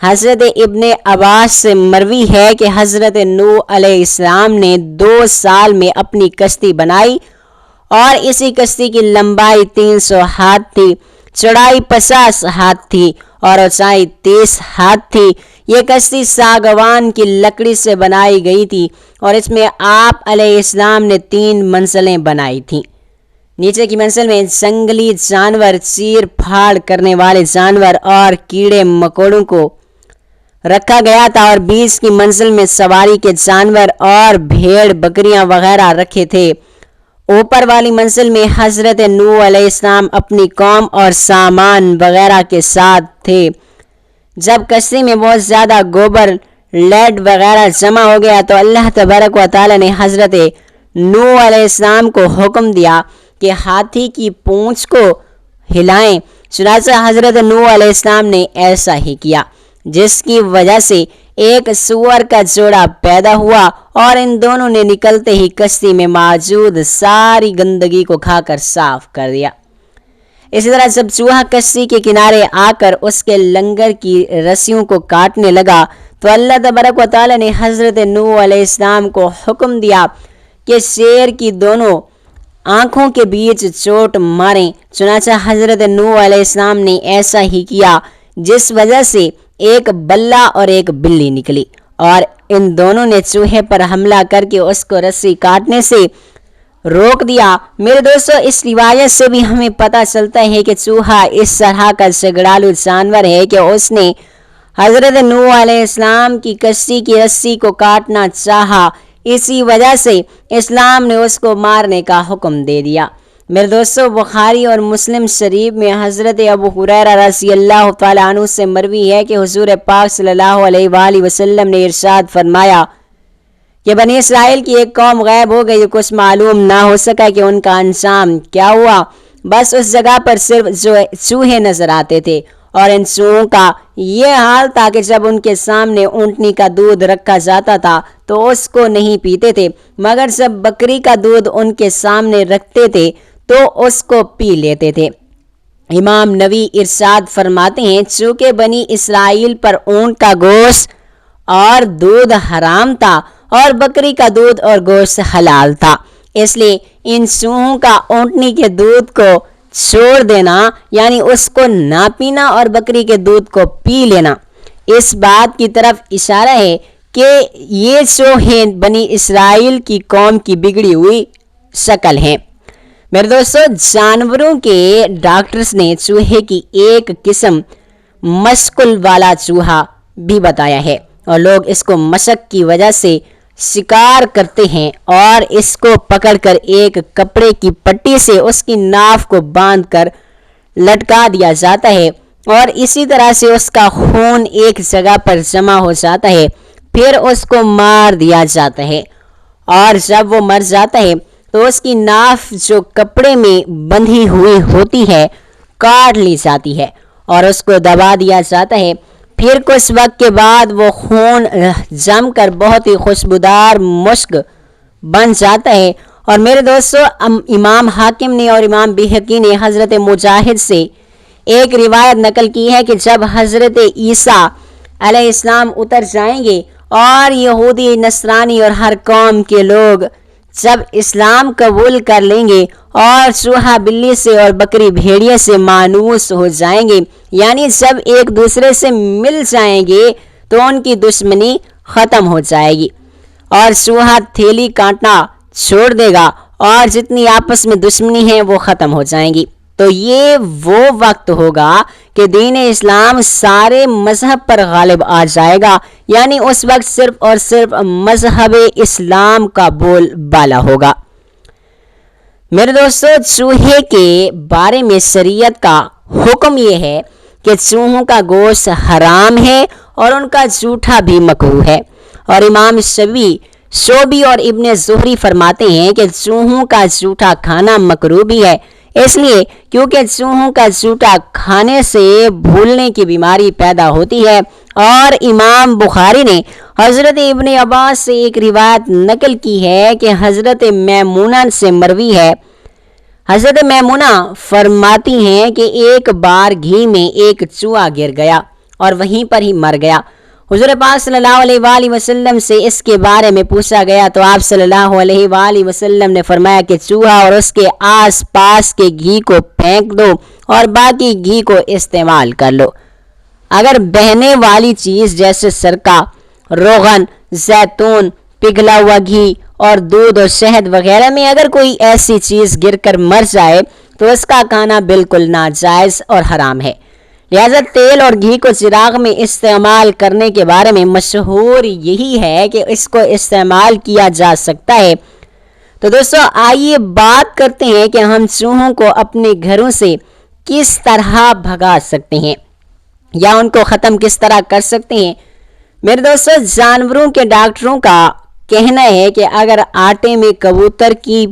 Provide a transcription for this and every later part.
حضرت ابن عباس سے مروی ہے کہ حضرت نوح علیہ السلام نے 2 سال میں اپنی کشتی بنائی اور اسی کشتی کی لمبائی 300 ہاتھ تھی، چوڑائی 50 ہاتھ تھی اور اونچائی 30 ہاتھ تھی۔ یہ کشتی ساگوان کی لکڑی سے بنائی گئی تھی اور اس میں آپ علیہ السلام نے 3 منزلیں بنائی تھیں۔ نیچے کی منزل میں جنگلی جانور، چیر پھاڑ کرنے والے جانور اور کیڑے مکوڑوں کو رکھا گیا تھا، اور بیچ کی منزل میں سواری کے جانور اور بھیڑ بکریاں وغیرہ رکھے تھے۔ اوپر والی منزل میں حضرت نوح علیہ السلام اپنی قوم اور سامان وغیرہ کے ساتھ تھے۔ جب کشتی میں بہت زیادہ گوبر لیڈ وغیرہ جمع ہو گیا تو اللہ تبارک و تعالی نے حضرت نوح علیہ السلام کو حکم دیا کہ ہاتھی کی پونچھ کو ہلائیں۔ چنانچہ حضرت نوح علیہ السلام نے ایسا ہی کیا، جس کی وجہ سے ایک سور کا جوڑا پیدا ہوا اور ان دونوں نے نکلتے ہی کشتی میں موجود ساری گندگی کو کھا کر صاف کر دیا۔ اسی طرح جب چوہا کشتی کے کنارے آ کر اس کے لنگر کی رسیوں کو کاٹنے لگا تو اللہ تبارک و تعالی نے حضرت نوح علیہ السلام کو حکم دیا کہ شیر کی دونوں آنکھوں کے بیچ چوٹ ماریں۔ چنانچہ حضرت نوح علیہ السلام نے ایسا ہی کیا، جس وجہ سے ایک بلہ اور ایک بلی نکلی اور ان دونوں نے چوہے پر حملہ کر کے اس کو رسی کاٹنے سے روک دیا۔ میرے دوستو، اس روایت سے بھی ہمیں پتہ چلتا ہے کہ چوہا اس طرح کا جھگڑالو جانور ہے کہ اس نے حضرت نوح علیہ السلام کی کشتی کی رسی کو کاٹنا چاہا، اسی وجہ سے اسلام نے اس کو مارنے کا حکم دے دیا۔ میرے دوستو، بخاری اور مسلم شریف میں حضرت ابو ہریرہ رضی اللہ تعالیٰ عنہ سے مروی ہے کہ حضور پاک صلی اللہ علیہ وآلہ وسلم نے ارشاد فرمایا کہ بنی اسرائیل کی ایک قوم غائب ہو گئی، کچھ معلوم نہ ہو سکا کہ ان کا انجام کیا ہوا، بس اس جگہ پر صرف چوہے نظر آتے تھے، اور ان چوہوں کا یہ حال تھا کہ جب ان کے سامنے اونٹنی کا دودھ رکھا جاتا تھا تو اس کو نہیں پیتے تھے، مگر جب بکری کا دودھ ان کے سامنے رکھتے تھے تو اس کو پی لیتے تھے۔ امام نووی ارشاد فرماتے ہیں، چونکہ بنی اسرائیل پر اونٹ کا گوشت اور دودھ حرام تھا اور بکری کا دودھ اور گوشت حلال تھا، اس لیے ان چوہوں کا اونٹنی کے دودھ کو چھوڑ دینا یعنی اس کو نہ پینا اور بکری کے دودھ کو پی لینا اس بات کی طرف اشارہ ہے کہ یہ چوہے بنی اسرائیل کی قوم کی بگڑی ہوئی شکل ہیں۔ میرے دوستو، جانوروں کے ڈاکٹرز نے چوہے کی ایک قسم مشکل والا چوہا بھی بتایا ہے، اور لوگ اس کو مشق کی وجہ سے شکار کرتے ہیں اور اس کو پکڑ کر ایک کپڑے کی پٹی سے اس کی ناف کو باندھ کر لٹکا دیا جاتا ہے، اور اسی طرح سے اس کا خون ایک جگہ پر جمع ہو جاتا ہے، پھر اس کو مار دیا جاتا ہے، اور جب وہ مر جاتا ہے تو اس کی ناف جو کپڑے میں بندھی ہوئی ہوتی ہے کاٹ لی جاتی ہے اور اس کو دبا دیا جاتا ہے، پھر کچھ وقت کے بعد وہ خون جم کر بہت ہی خوشبودار مشک بن جاتا ہے۔ اور میرے دوستو، امام حاکم نے اور امام بہقی نے حضرت مجاہد سے ایک روایت نقل کی ہے کہ جب حضرت عیسیٰ علیہ السلام اتر جائیں گے اور یہودی، نصرانی اور ہر قوم کے لوگ جب اسلام قبول کر لیں گے اور چوہا بلی سے اور بکری بھیڑیے سے مانوس ہو جائیں گے، یعنی جب ایک دوسرے سے مل جائیں گے تو ان کی دشمنی ختم ہو جائے گی اور چوہا تھیلی کاٹنا چھوڑ دے گا اور جتنی آپس میں دشمنی ہے وہ ختم ہو جائیں گی، تو یہ وہ وقت ہوگا کہ دین اسلام سارے مذہب پر غالب آ جائے گا، یعنی اس وقت صرف اور صرف مذہب اسلام کا بول بالا ہوگا۔ میرے دوستو، چوہے کے بارے میں شریعت کا حکم یہ ہے کہ چوہوں کا گوشت حرام ہے اور ان کا جوٹھا بھی مکروہ ہے، اور امام شعبی اور ابن زہری فرماتے ہیں کہ چوہوں کا جوٹھا کھانا مکروہ بھی ہے، اس لیے کیونکہ چوہوں کا جوٹا کھانے سے بھولنے کی بیماری پیدا ہوتی ہے۔ اور امام بخاری نے حضرت ابن عباس سے ایک روایت نقل کی ہے کہ حضرت میمونہ سے مروی ہے، حضرت میمونہ فرماتی ہیں کہ ایک بار گھی میں ایک چوہا گر گیا اور وہیں پر ہی مر گیا۔ حضور پاک صلی اللہ علیہ وآلہ وسلم سے اس کے بارے میں پوچھا گیا تو آپ صلی اللہ علیہ وآلہ وسلم نے فرمایا کہ چوہا اور اس کے آس پاس کے گھی کو پھینک دو اور باقی گھی کو استعمال کر لو۔ اگر بہنے والی چیز جیسے سرکہ، روغن، زیتون، پگھلا ہوا گھی اور دودھ اور شہد وغیرہ میں اگر کوئی ایسی چیز گر کر مر جائے تو اس کا کھانا بالکل ناجائز اور حرام ہے۔ لہذا تیل اور گھی کو چراغ میں استعمال کرنے کے بارے میں مشہور یہی ہے کہ اس کو استعمال کیا جا سکتا ہے۔ تو دوستو آئیے بات کرتے ہیں کہ ہم چوہوں کو اپنے گھروں سے کس طرح بھگا سکتے ہیں یا ان کو ختم کس طرح کر سکتے ہیں۔ میرے دوستو جانوروں کے ڈاکٹروں کا کہنا ہے کہ اگر آٹے میں کبوتر کی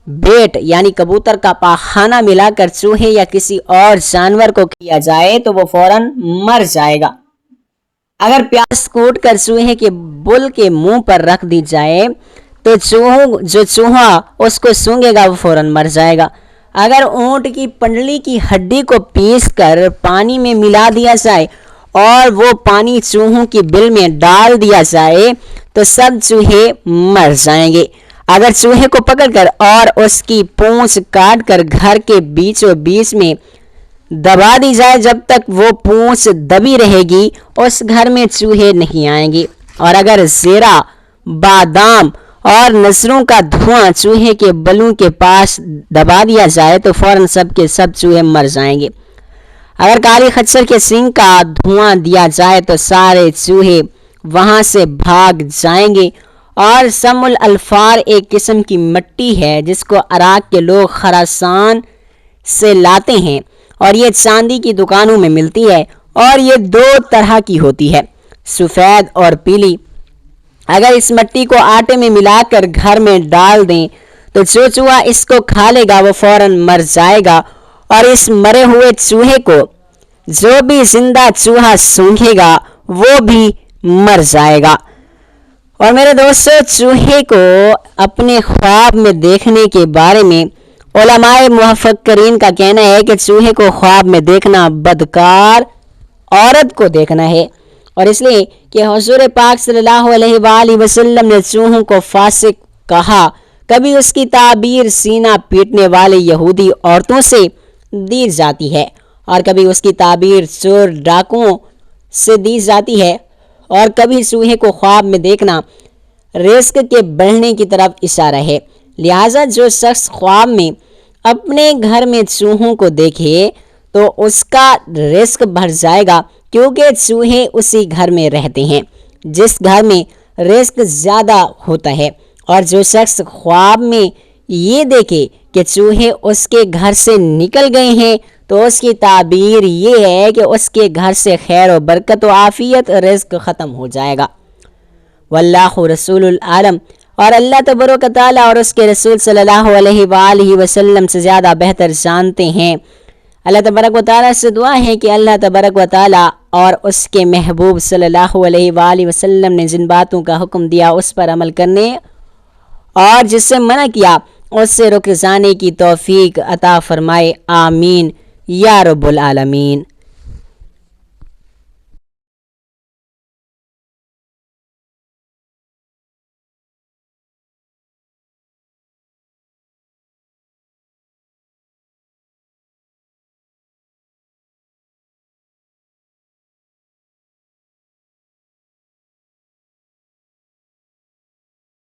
بیٹ یعنی کبوتر کا پاخانہ ملا کر چوہے یا کسی اور جانور کو کیا جائے تو وہ فوراً مر جائے گا۔ اگر پیاز کوٹ کر چوہے کے بل کے منہ پر رکھ دی جائے تو جو چوہا اس کو سونگے گا وہ فوراً مر جائے گا۔ اگر اونٹ کی پنڈلی کی ہڈی کو پیس کر پانی میں ملا دیا جائے اور وہ پانی چوہوں کی بل میں ڈال دیا جائے تو سب چوہے مر جائیں گے۔ اگر چوہے کو پکڑ کر اور اس کی پونچھ کاٹ کر گھر کے بیچوں بیچ میں دبا دی جائے جب تک وہ پونچھ دبی رہے گی اس گھر میں چوہے نہیں آئیں گے۔ اور اگر زیرہ، بادام اور نصروں کا دھواں چوہے کے بلوں کے پاس دبا دیا جائے تو فوراً سب کے سب چوہے مر جائیں گے۔ اگر کالی خچر کے سینگ کا دھواں دیا جائے تو سارے چوہے وہاں سے بھاگ جائیں گے۔ اور سم الالفار ایک قسم کی مٹی ہے جس کو عراق کے لوگ خراسان سے لاتے ہیں اور یہ چاندی کی دکانوں میں ملتی ہے اور یہ دو طرح کی ہوتی ہے، سفید اور پیلی۔ اگر اس مٹی کو آٹے میں ملا کر گھر میں ڈال دیں تو جو چوہا اس کو کھا لے گا وہ فوراً مر جائے گا اور اس مرے ہوئے چوہے کو جو بھی زندہ چوہا سونگھے گا وہ بھی مر جائے گا۔ اور میرے دوستو چوہے کو اپنے خواب میں دیکھنے کے بارے میں علماء مفکرین کا کہنا ہے کہ چوہے کو خواب میں دیکھنا بدکار عورت کو دیکھنا ہے، اور اس لیے کہ حضور پاک صلی اللہ علیہ وآلہ وسلم نے چوہوں کو فاسق کہا۔ کبھی اس کی تعبیر سینہ پیٹنے والے یہودی عورتوں سے دی جاتی ہے اور کبھی اس کی تعبیر چور ڈاکوؤں سے دی جاتی ہے، اور کبھی چوہے کو خواب میں دیکھنا رزق کے بڑھنے کی طرف اشارہ ہے۔ لہٰذا جو شخص خواب میں اپنے گھر میں چوہوں کو دیکھے تو اس کا رزق بڑھ جائے گا، کیونکہ چوہے اسی گھر میں رہتے ہیں جس گھر میں رزق زیادہ ہوتا ہے۔ اور جو شخص خواب میں یہ دیکھے کہ چوہے اس کے گھر سے نکل گئے ہیں تو اس کی تعبیر یہ ہے کہ اس کے گھر سے خیر و برکت و عافیت رزق ختم ہو جائے گا۔ واللہ رسول العالم، اور اللہ تبارک و تعالیٰ اور اس کے رسول صلی اللہ علیہ وآلہ وسلم سے زیادہ بہتر جانتے ہیں۔ اللہ تبارک و تعالیٰ سے دعا ہے کہ اللہ تبارک و تعالیٰ اور اس کے محبوب صلی اللہ علیہ وآلہ وسلم نے جن باتوں کا حکم دیا اس پر عمل کرنے اور جس سے منع کیا اس سے رک جانے کی توفیق عطا فرمائے، آمین یا رب العالمین۔